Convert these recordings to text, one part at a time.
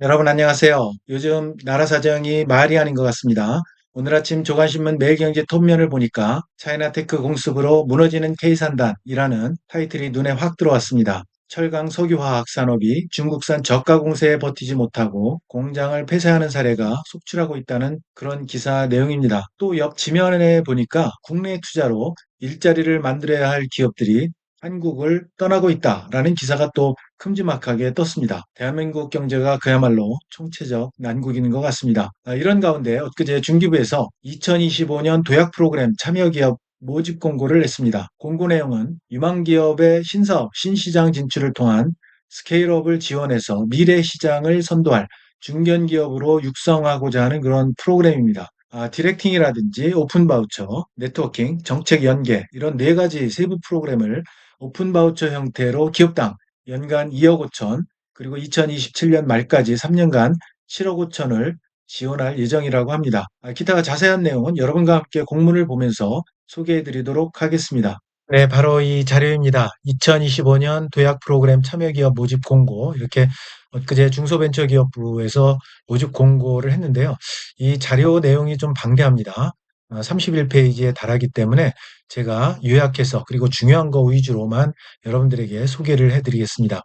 여러분 안녕하세요. 요즘 나라 사정이 말이 아닌 것 같습니다. 오늘 아침 조간신문 매일경제 톱면을 보니까 차이나테크 공습으로 무너지는 K산단이라는 타이틀이 눈에 확 들어왔습니다. 철강 석유화학 산업이 중국산 저가 공세에 버티지 못하고 공장을 폐쇄하는 사례가 속출하고 있다는 그런 기사 내용입니다. 또 옆 지면에 보니까 국내 투자로 일자리를 만들어야 할 기업들이 한국을 떠나고 있다라는 기사가 또 큼지막하게 떴습니다. 대한민국 경제가 그야말로 총체적 난국인 것 같습니다. 이런 가운데 엊그제 중기부에서 2025년 도약 프로그램 참여 기업 모집 공고를 냈습니다. 공고 내용은 유망기업의 신사업, 신시장 진출을 통한 스케일업을 지원해서 미래 시장을 선도할 중견기업으로 육성하고자 하는 그런 프로그램입니다. 디렉팅이라든지 오픈 바우처, 네트워킹, 정책 연계 이런 네 가지 세부 프로그램을 오픈 바우처 형태로 기업당 연간 2억 5천, 그리고 2027년 말까지 3년간 7억 5천을 지원할 예정이라고 합니다. 기타 자세한 내용은 여러분과 함께 공문을 보면서 소개해 드리도록 하겠습니다. 네, 바로 이 자료입니다. 2025년 도약 프로그램 참여기업 모집 공고, 이렇게 엊그제 중소벤처기업부에서 모집 공고를 했는데요. 이 자료 내용이 좀 방대합니다. 31페이지에 달하기 때문에 제가 요약해서 그리고 중요한 거 위주로만 여러분들에게 소개를 해드리겠습니다.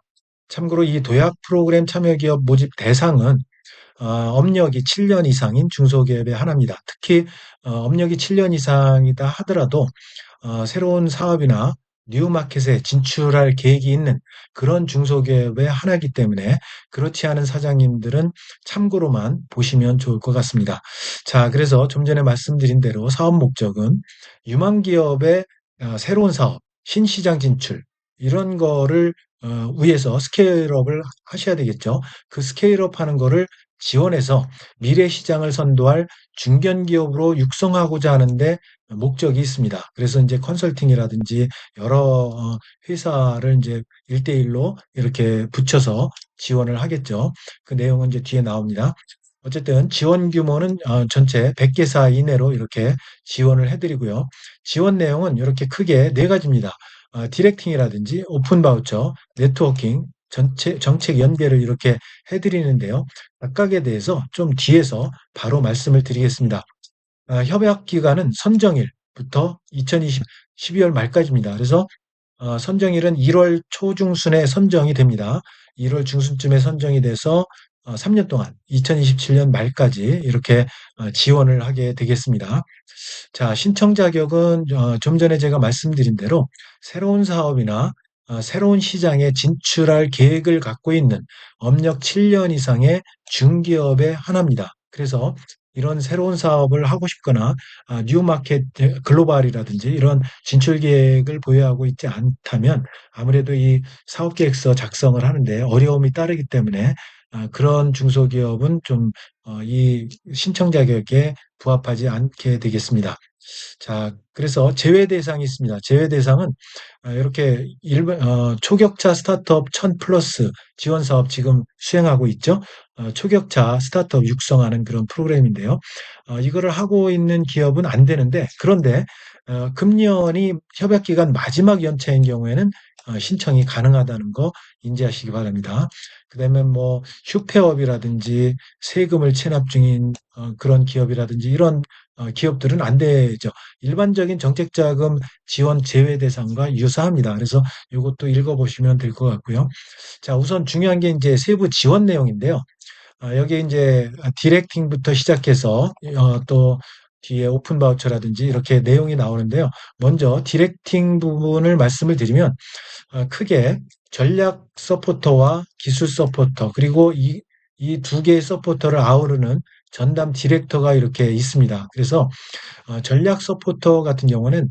참고로 이 도약 프로그램 참여기업 모집 대상은 업력이 7년 이상인 중소기업의 하나입니다. 특히 업력이 7년 이상이다 하더라도 새로운 사업이나 뉴 마켓에 진출할 계획이 있는 그런 중소기업의 하나이기 때문에 그렇지 않은 사장님들은 참고로만 보시면 좋을 것 같습니다. 자, 그래서 좀 전에 말씀드린 대로 사업 목적은 유망기업의 새로운 사업, 신시장 진출 이런 거를 위해서 스케일업을 하셔야 되겠죠. 그 스케일업 하는 거를 지원해서 미래 시장을 선도할 중견기업으로 육성하고자 하는데 목적이 있습니다. 그래서 이제 컨설팅이라든지 여러 회사를 이제 1대1로 이렇게 붙여서 지원을 하겠죠. 그 내용은 이제 뒤에 나옵니다. 어쨌든 지원 규모는 전체 100개사 이내로 이렇게 지원을 해드리고요. 지원 내용은 이렇게 크게 네 가지입니다. 디렉팅이라든지 오픈 바우처, 네트워킹, 전체 정책 연계를 이렇게 해드리는데요. 각각에 대해서 좀 뒤에서 바로 말씀을 드리겠습니다. 협약 기간은 선정일부터 2020 12월 말까지입니다. 그래서 선정일은 1월 초중순에 선정이 됩니다. 1월 중순쯤에 선정이 돼서 3년 동안 2027년 말까지 이렇게 지원을 하게 되겠습니다. 자, 신청 자격은 좀 전에 제가 말씀드린 대로 새로운 사업이나 새로운 시장에 진출할 계획을 갖고 있는 업력 7년 이상의 중기업의 하나입니다. 그래서 이런 새로운 사업을 하고 싶거나 뉴마켓 글로벌이라든지 이런 진출 계획을 보유하고 있지 않다면 아무래도 이 사업 계획서 작성을 하는데 어려움이 따르기 때문에 그런 중소기업은 좀 이 신청 자격에 부합하지 않게 되겠습니다. 자, 그래서 제외 대상이 있습니다. 제외 대상은 이렇게 초격차 스타트업 1000 플러스 지원 사업 지금 수행하고 있죠. 초격차 스타트업 육성하는 그런 프로그램인데요. 이거를 하고 있는 기업은 안 되는데, 그런데 금년이 협약 기간 마지막 연차인 경우에는 신청이 가능하다는 거 인지하시기 바랍니다. 그다음에 뭐 휴폐업이라든지 세금을 체납 중인 그런 기업이라든지 이런 기업들은 안 되죠. 일반적인 정책자금 지원 제외 대상과 유사합니다. 그래서 이것도 읽어보시면 될 것 같고요. 자, 우선 중요한 게 이제 세부 지원 내용인데요. 여기 이제 디렉팅부터 시작해서 또 뒤에 오픈 바우처라든지 이렇게 내용이 나오는데요. 먼저 디렉팅 부분을 말씀을 드리면 크게 전략 서포터와 기술 서포터 그리고 이 두 개의 서포터를 아우르는 전담 디렉터가 이렇게 있습니다. 그래서 전략 서포터 같은 경우는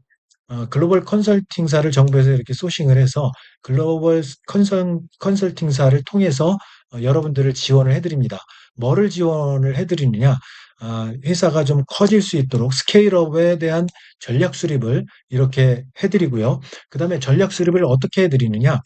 글로벌 컨설팅사를 정부에서 이렇게 소싱을 해서 글로벌 컨설팅사를 통해서 여러분들을 지원을 해드립니다. 뭐를 지원을 해드리느냐? 회사가 좀 커질 수 있도록 스케일업에 대한 전략 수립을 이렇게 해드리고요. 그 다음에 전략 수립을 어떻게 해드리느냐?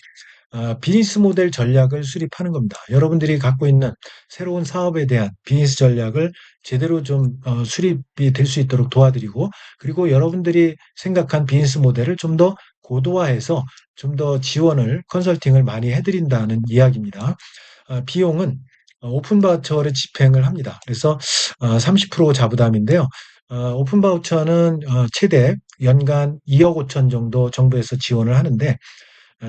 비즈니스 모델 전략을 수립하는 겁니다. 여러분들이 갖고 있는 새로운 사업에 대한 비즈니스 전략을 제대로 좀 수립이 될 수 있도록 도와드리고, 그리고 여러분들이 생각한 비즈니스 모델을 좀 더 고도화해서 좀 더 지원을, 컨설팅을 많이 해드린다는 이야기입니다. 비용은 오픈 바우처를 집행을 합니다. 그래서 30% 자부담인데요. 오픈 바우처는 최대 연간 2억 5천 정도 정부에서 지원을 하는데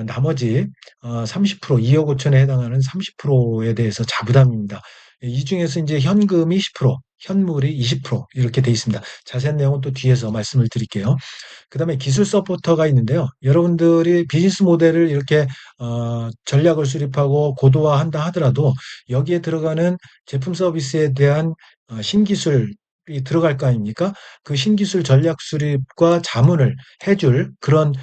나머지 30%, 2억 5천에 해당하는 30%에 대해서 자부담입니다. 이 중에서 이제 현금이 10%, 현물이 20% 이렇게 돼 있습니다. 자세한 내용은 또 뒤에서 말씀을 드릴게요. 그다음에 기술 서포터가 있는데요. 여러분들이 비즈니스 모델을 이렇게 전략을 수립하고 고도화한다 하더라도 여기에 들어가는 제품 서비스에 대한 신기술이 들어갈 거 아닙니까? 그 신기술 전략 수립과 자문을 해줄 그런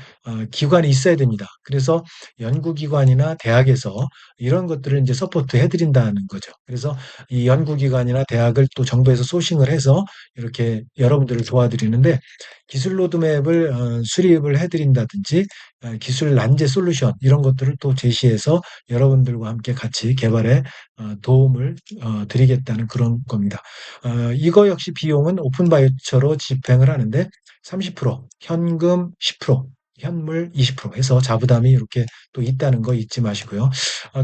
기관이 있어야 됩니다. 그래서 연구기관이나 대학에서 이런 것들을 이제 서포트 해드린다는 거죠. 그래서 이 연구기관이나 대학을 또 정부에서 소싱을 해서 이렇게 여러분들을 도와드리는데 기술 로드맵을 수립을 해드린다든지 기술 난제 솔루션 이런 것들을 또 제시해서 여러분들과 함께 같이 개발에 도움을 드리겠다는 그런 겁니다. 이거 역시 비용은 오픈 바이처로 집행을 하는데 30%, 현금 10%, 현물 20% 해서 자부담이 이렇게 또 있다는 거 잊지 마시고요.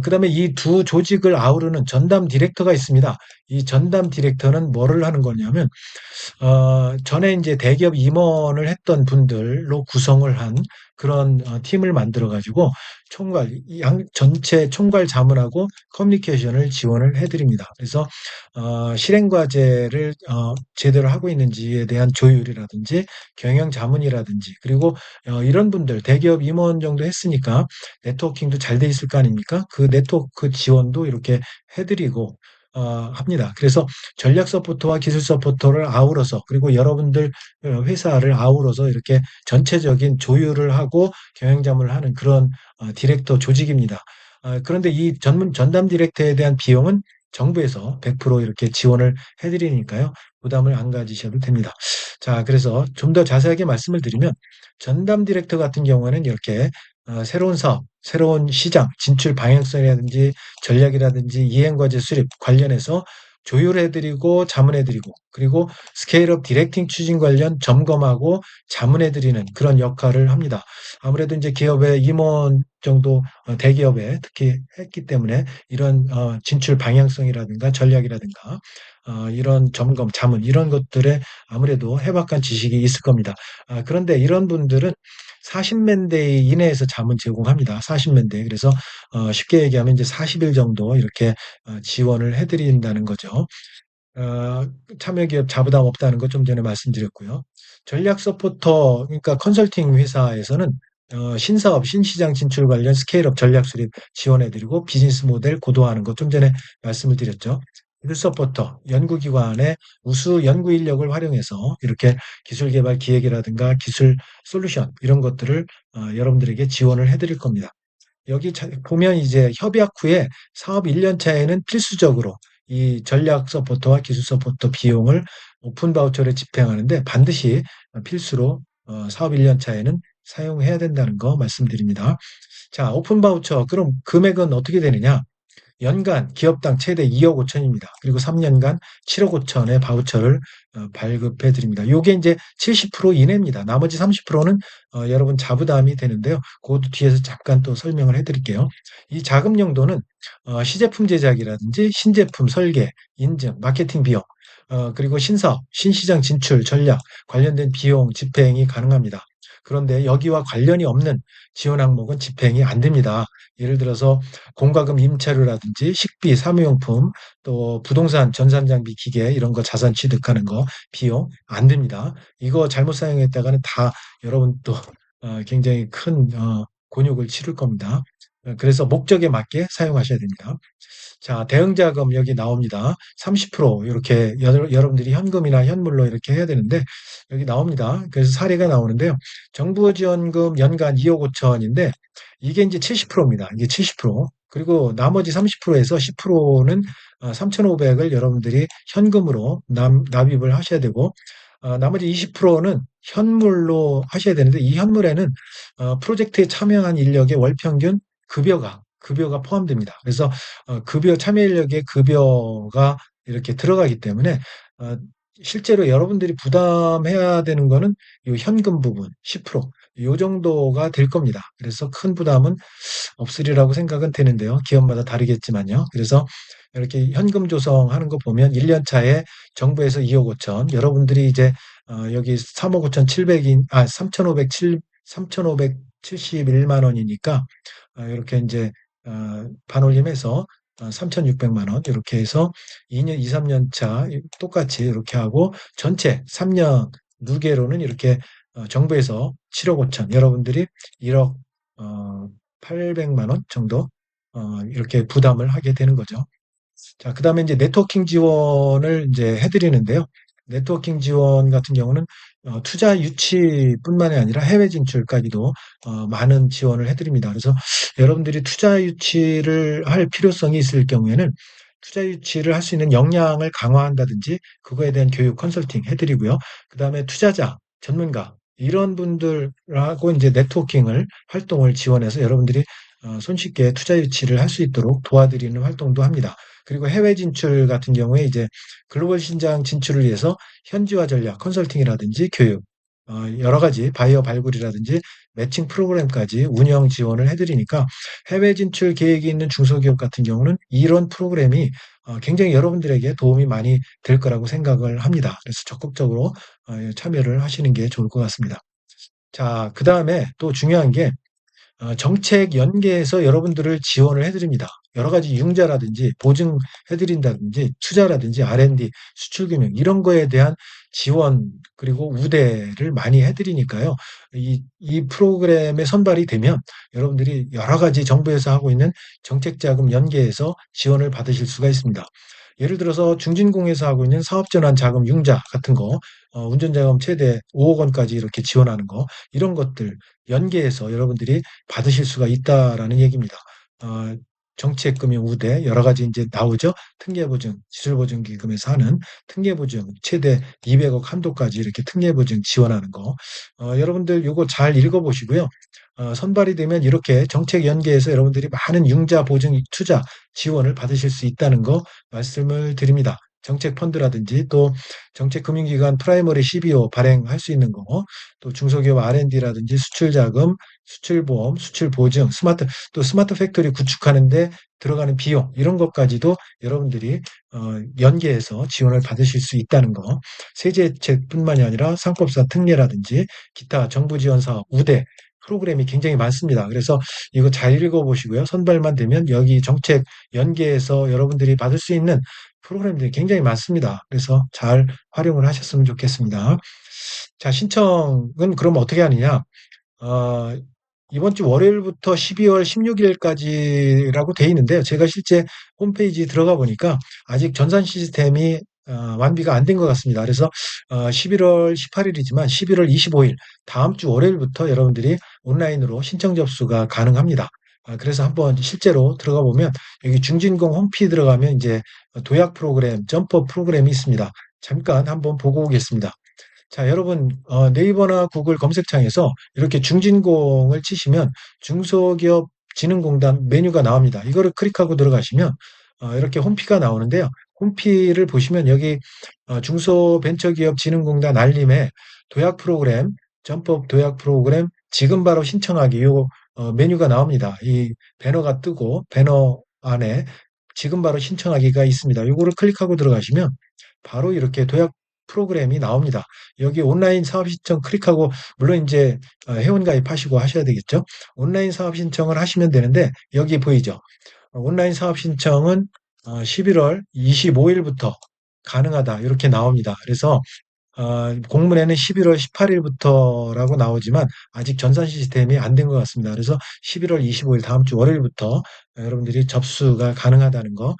그다음에 이 두 조직을 아우르는 전담 디렉터가 있습니다. 이 전담 디렉터는 뭐를 하는 거냐면 전에 이제 대기업 임원을 했던 분들로 구성을 한 그런 팀을 만들어 가지고 전체 총괄 자문하고 커뮤니케이션을 지원을 해드립니다. 그래서 실행 과제를 제대로 하고 있는지에 대한 조율이라든지 경영 자문이라든지 그리고 이런 분들 대기업 임원 정도 했으니까 네트워킹도 잘 돼 있을 거 아닙니까? 그 네트워크 지원도 이렇게 해드리고 합니다. 그래서 전략 서포터와 기술 서포터를 아우러서 그리고 여러분들 회사를 아우러서 이렇게 전체적인 조율을 하고 경영자문을 하는 그런 디렉터 조직입니다. 그런데 이 전담 디렉터에 대한 비용은 정부에서 100% 이렇게 지원을 해드리니까요. 부담을 안 가지셔도 됩니다. 자, 그래서 좀 더 자세하게 말씀을 드리면 전담 디렉터 같은 경우에는 이렇게 새로운 사업, 새로운 시장, 진출 방향성이라든지 전략이라든지 이행과제 수립 관련해서 조율해드리고 자문해드리고 그리고 스케일업 디렉팅 추진 관련 점검하고 자문해드리는 그런 역할을 합니다. 아무래도 이제 기업의 임원 정도 대기업에 특히 했기 때문에 이런 진출 방향성이라든가 전략이라든가 이런 점검, 자문 이런 것들에 아무래도 해박한 지식이 있을 겁니다. 그런데 이런 분들은 40만 대 이내에서 자문 제공합니다. 40만 대. 그래서 쉽게 얘기하면 이제 40일 정도 이렇게 지원을 해드린다는 거죠. 어, 참여기업 자부담 없다는 거 좀 전에 말씀드렸고요. 전략 서포터, 그러니까 컨설팅 회사에서는 신사업, 신시장 진출 관련 스케일업 전략 수립 지원해드리고 비즈니스 모델 고도화하는 거 좀 전에 말씀을 드렸죠. 기술 서포터, 연구기관의 우수 연구 인력을 활용해서 이렇게 기술 개발 기획이라든가 기술 솔루션 이런 것들을 여러분들에게 지원을 해드릴 겁니다. 여기 보면 이제 협약 후에 사업 1년 차에는 필수적으로 이 전략 서포터와 기술 서포터 비용을 오픈 바우처를 집행하는데 반드시 필수로 사업 1년 차에는 사용해야 된다는 거 말씀드립니다. 자, 오픈 바우처 그럼 금액은 어떻게 되느냐? 연간 기업당 최대 2억 5천입니다. 그리고 3년간 7억 5천의 바우처를 발급해 드립니다. 요게 이제 70% 이내입니다. 나머지 30%는 여러분 자부담이 되는데요. 그것도 뒤에서 잠깐 또 설명을 해 드릴게요. 이 자금 용도는 시제품 제작이라든지 신제품 설계, 인증, 마케팅 비용, 그리고 신사업, 신시장 진출 전략 관련된 비용 집행이 가능합니다. 그런데 여기와 관련이 없는 지원 항목은 집행이 안 됩니다. 예를 들어서 공과금 임차료라든지 식비, 사무용품, 또 부동산, 전산장비, 기계 이런 거 자산 취득하는 거 비용 안 됩니다. 이거 잘못 사용했다가는 다 여러분 또 굉장히 큰 곤욕을 치를 겁니다. 그래서 목적에 맞게 사용하셔야 됩니다. 자, 대응자금 여기 나옵니다. 30% 이렇게 여러분들이 현금이나 현물로 이렇게 해야 되는데 여기 나옵니다. 그래서 사례가 나오는데요. 정부 지원금 연간 2억 5천인데 이게 이제 70%입니다. 이게 70%. 그리고 나머지 30%에서 10%는 3,500을 여러분들이 현금으로 납입을 하셔야 되고 나머지 20%는 현물로 하셔야 되는데 이 현물에는 프로젝트에 참여한 인력의 월 평균 급여가 포함됩니다. 그래서 급여 참여 인력의 급여가 이렇게 들어가기 때문에 어, 실제로 여러분들이 부담해야 되는 거는 이 현금 부분 10%. 요 정도가 될 겁니다. 그래서 큰 부담은 없으리라고 생각은 되는데요. 기업마다 다르겠지만요. 그래서 이렇게 현금 조성하는 거 보면 1년 차에 정부에서 2억 5천, 여러분들이 이제 여기 3억 5천 7백인, 3,571만 원이니까 이렇게 이제 반올림해서 3,600만 원 이렇게 해서 2년, 2, 3년 차 똑같이 이렇게 하고 전체 3년 누계로는 이렇게 정부에서 7억 5천, 여러분들이 1억 800만 원 정도 이렇게 부담을 하게 되는 거죠. 자, 그다음에 이제 네트워킹 지원을 이제 해드리는데요. 네트워킹 지원 같은 경우는 투자 유치뿐만이 아니라 해외 진출까지도 많은 지원을 해드립니다. 그래서 여러분들이 투자 유치를 할 필요성이 있을 경우에는 투자 유치를 할 수 있는 역량을 강화한다든지 그거에 대한 교육 컨설팅 해드리고요. 그다음에 투자자, 전문가 이런 분들하고 이제 네트워킹을 활동을 지원해서 여러분들이 손쉽게 투자 유치를 할 수 있도록 도와드리는 활동도 합니다. 그리고 해외 진출 같은 경우에 이제 글로벌 시장 진출을 위해서 현지화 전략, 컨설팅이라든지 교육, 여러 가지 바이어 발굴이라든지 매칭 프로그램까지 운영 지원을 해드리니까 해외 진출 계획이 있는 중소기업 같은 경우는 이런 프로그램이 굉장히 여러분들에게 도움이 많이 될 거라고 생각을 합니다. 그래서 적극적으로 참여를 하시는 게 좋을 것 같습니다. 자, 그 다음에 또 중요한 게 정책 연계에서 여러분들을 지원을 해드립니다. 여러 가지 융자라든지 보증해드린다든지 투자라든지 R&D, 수출금융 이런 거에 대한 지원 그리고 우대를 많이 해드리니까요. 이 프로그램에 선발이 되면 여러분들이 여러 가지 정부에서 하고 있는 정책자금 연계에서 지원을 받으실 수가 있습니다. 예를 들어서 중진공에서 하고 있는 사업전환 자금 융자 같은 거, 운전자금 최대 5억 원까지 이렇게 지원하는 거, 이런 것들 연계해서 여러분들이 받으실 수가 있다라는 얘기입니다. 어, 정책금융 우대 여러 가지 이제 나오죠. 특례보증, 기술보증기금에서 하는 특례보증 최대 200억 한도까지 이렇게 특례보증 지원하는 거. 여러분들 요거 잘 읽어보시고요. 선발이 되면 이렇게 정책 연계해서 여러분들이 많은 융자 보증 투자 지원을 받으실 수 있다는 거 말씀을 드립니다. 정책 펀드라든지 또 정책 금융기관 프라이머리 CBO 발행할 수 있는 거, 또 중소기업 R&D라든지 수출 자금, 수출 보험, 수출 보증, 또 스마트 팩토리 구축하는데 들어가는 비용 이런 것까지도 여러분들이 연계해서 지원을 받으실 수 있다는 거. 세제 혜택뿐만이 아니라 상법상 특례라든지 기타 정부 지원 사업 우대 프로그램이 굉장히 많습니다. 그래서 이거 잘 읽어보시고요. 선발만 되면 여기 정책 연계해서 여러분들이 받을 수 있는 프로그램들이 굉장히 많습니다. 그래서 잘 활용을 하셨으면 좋겠습니다. 자, 신청은 그럼 어떻게 하느냐? 어, 이번 주 월요일부터 12월 16일까지라고 돼 있는데요. 제가 실제 홈페이지 들어가 보니까 아직 전산 시스템이 완비가 안 된 것 같습니다. 그래서 11월 18일이지만 11월 25일 다음 주 월요일부터 여러분들이 온라인으로 신청 접수가 가능합니다. 그래서 한번 실제로 들어가 보면 여기 중진공 홈피 들어가면 이제 도약 프로그램, 점퍼 프로그램이 있습니다. 잠깐 한번 보고 오겠습니다. 자, 여러분, 네이버나 구글 검색창에서 이렇게 중진공을 치시면 중소기업 진흥공단 메뉴가 나옵니다. 이거를 클릭하고 들어가시면 이렇게 홈피가 나오는데요. 홈피를 보시면 여기 중소벤처기업 진흥공단 알림에 도약 프로그램, 점법 도약 프로그램 지금 바로 신청하기 요 메뉴가 나옵니다. 이 배너가 뜨고 배너 안에 지금 바로 신청하기가 있습니다. 이거를 클릭하고 들어가시면 바로 이렇게 도약 프로그램이 나옵니다. 여기 온라인 사업 신청 클릭하고 물론 이제 회원 가입하시고 하셔야 되겠죠. 온라인 사업 신청을 하시면 되는데 여기 보이죠. 온라인 사업 신청은 11월 25일부터 가능하다 이렇게 나옵니다. 그래서 공문에는 11월 18일부터라고 나오지만 아직 전산 시스템이 안 된 것 같습니다. 그래서 11월 25일 다음 주 월요일부터 여러분들이 접수가 가능하다는 거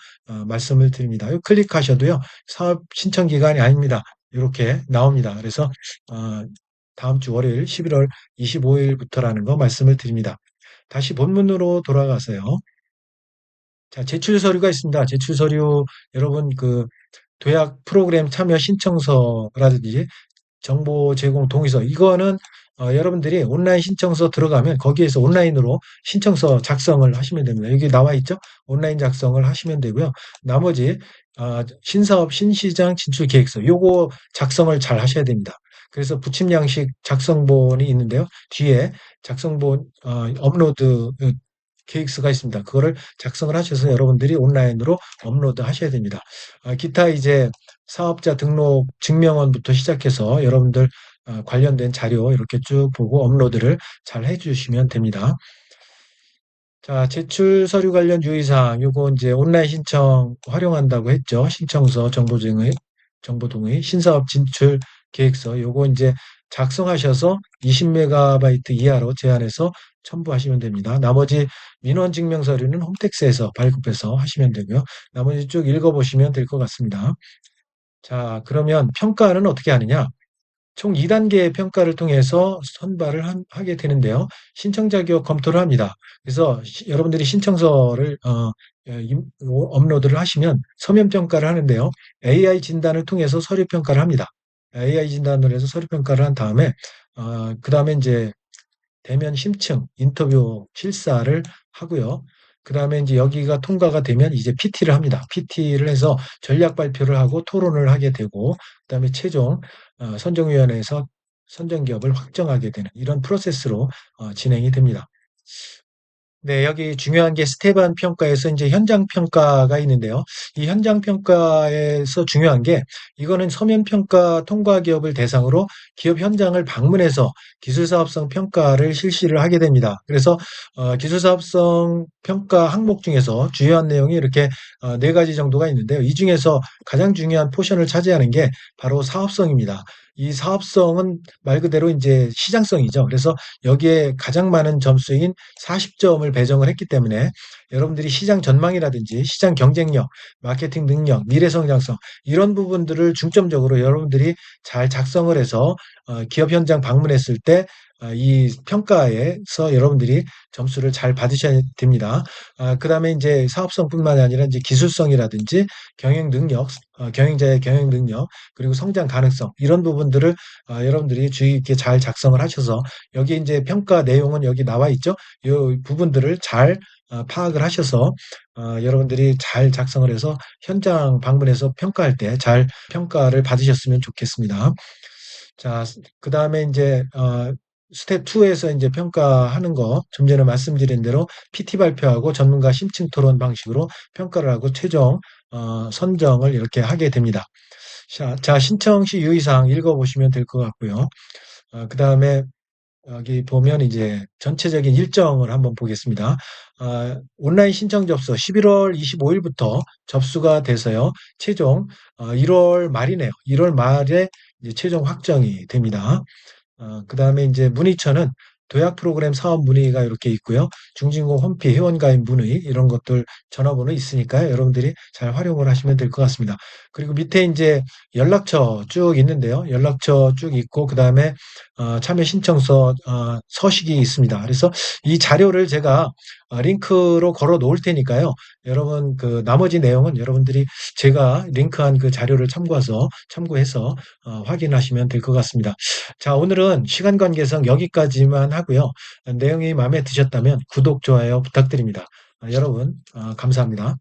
말씀을 드립니다. 이거 클릭하셔도요. 사업 신청 기간이 아닙니다. 이렇게 나옵니다. 그래서 다음 주 월요일 11월 25일부터라는 거 말씀을 드립니다. 다시 본문으로 돌아가서요. 자, 제출 서류가 있습니다. 제출 서류 여러분 그 도약 프로그램 참여 신청서라든지 정보 제공 동의서 이거는 여러분들이 온라인 신청서 들어가면 거기에서 온라인으로 신청서 작성을 하시면 됩니다. 여기 나와 있죠? 온라인 작성을 하시면 되고요. 나머지 신사업 신시장 진출 계획서 요거 작성을 잘 하셔야 됩니다. 그래서 부침 양식 작성본이 있는데요. 뒤에 작성본 업로드 계획서가 있습니다. 그거를 작성을 하셔서 여러분들이 온라인으로 업로드 하셔야 됩니다. 기타 이제 사업자 등록 증명원부터 시작해서 여러분들 관련된 자료 이렇게 쭉 보고 업로드를 잘 해주시면 됩니다. 자, 제출 서류 관련 유의사항, 요거 이제 온라인 신청 활용한다고 했죠. 신청서, 정보동의, 신사업 진출 계획서, 요거 이제 작성하셔서 20MB 이하로 제한해서 첨부하시면 됩니다. 나머지 민원 증명 서류는 홈택스에서 발급해서 하시면 되고요. 나머지 쭉 읽어보시면 될 것 같습니다. 자, 그러면 평가는 어떻게 하느냐? 총 2단계의 평가를 통해서 선발을 하게 되는데요. 신청 자격 검토를 합니다. 그래서 여러분들이 신청서를 업로드를 하시면 서면 평가를 하는데요. AI 진단을 통해서 서류 평가를 합니다. AI 진단을 해서 서류 평가를 한 다음에 그 다음에 이제 대면 심층 인터뷰 실사를 하고요. 그 다음에 이제 여기가 통과가 되면 이제 PT를 합니다. PT를 해서 전략 발표를 하고 토론을 하게 되고, 그 다음에 최종 선정위원회에서 선정기업을 확정하게 되는 이런 프로세스로 진행이 됩니다. 네, 여기 중요한 게 스테반 평가에서 이제 현장 평가가 있는데요. 이 현장 평가에서 중요한 게 이거는 서면 평가 통과 기업을 대상으로 기업 현장을 방문해서 기술사업성 평가를 실시를 하게 됩니다. 그래서 기술사업성 평가 항목 중에서 주요한 내용이 이렇게 네 가지 정도가 있는데요. 이 중에서 가장 중요한 포션을 차지하는 게 바로 사업성입니다. 이 사업성은 말 그대로 이제 시장성이죠. 그래서 여기에 가장 많은 점수인 40점을 배정을 했기 때문에 여러분들이 시장 전망이라든지 시장 경쟁력, 마케팅 능력, 미래 성장성 이런 부분들을 중점적으로 여러분들이 잘 작성을 해서 기업 현장 방문했을 때 이 평가에서 여러분들이 점수를 잘 받으셔야 됩니다. 그다음에 이제 사업성뿐만 아니라 이제 기술성이라든지 경영 능력, 경영자의 경영 능력, 그리고 성장 가능성 이런 부분들을 여러분들이 주의 깊게 잘 작성을 하셔서 여기 이제 평가 내용은 여기 나와 있죠. 이 부분들을 잘 파악을 하셔서 여러분들이 잘 작성을 해서 현장 방문해서 평가할 때 잘 평가를 받으셨으면 좋겠습니다. 자, 그 다음에 이제 스텝 2에서 이제 평가하는 거 좀 전에 말씀드린 대로 PT 발표하고 전문가 심층 토론 방식으로 평가를 하고 최종 선정을 이렇게 하게 됩니다. 자, 신청 시 유의사항 읽어보시면 될 것 같고요. 그 다음에 여기 보면 이제 전체적인 일정을 한번 보겠습니다. 온라인 신청 접수 11월 25일부터 접수가 돼서요. 최종 1월 말이네요. 1월 말에 이제 최종 확정이 됩니다. 그다음에 이제 문의처는 도약 프로그램 사업 문의가 이렇게 있고요. 중진공 홈피 회원가입 문의 이런 것들 전화번호 있으니까요. 여러분들이 잘 활용을 하시면 될 것 같습니다. 그리고 밑에 이제 연락처 쭉 있는데요. 연락처 쭉 있고 그다음에 참여 신청서 서식이 있습니다. 그래서 이 자료를 제가 링크로 걸어 놓을 테니까요. 여러분 그 나머지 내용은 여러분들이 제가 링크한 그 자료를 참고해서 확인하시면 될 것 같습니다. 자, 오늘은 시간 관계상 여기까지만 하고요. 내용이 마음에 드셨다면 구독, 좋아요 부탁드립니다. 여러분, 감사합니다.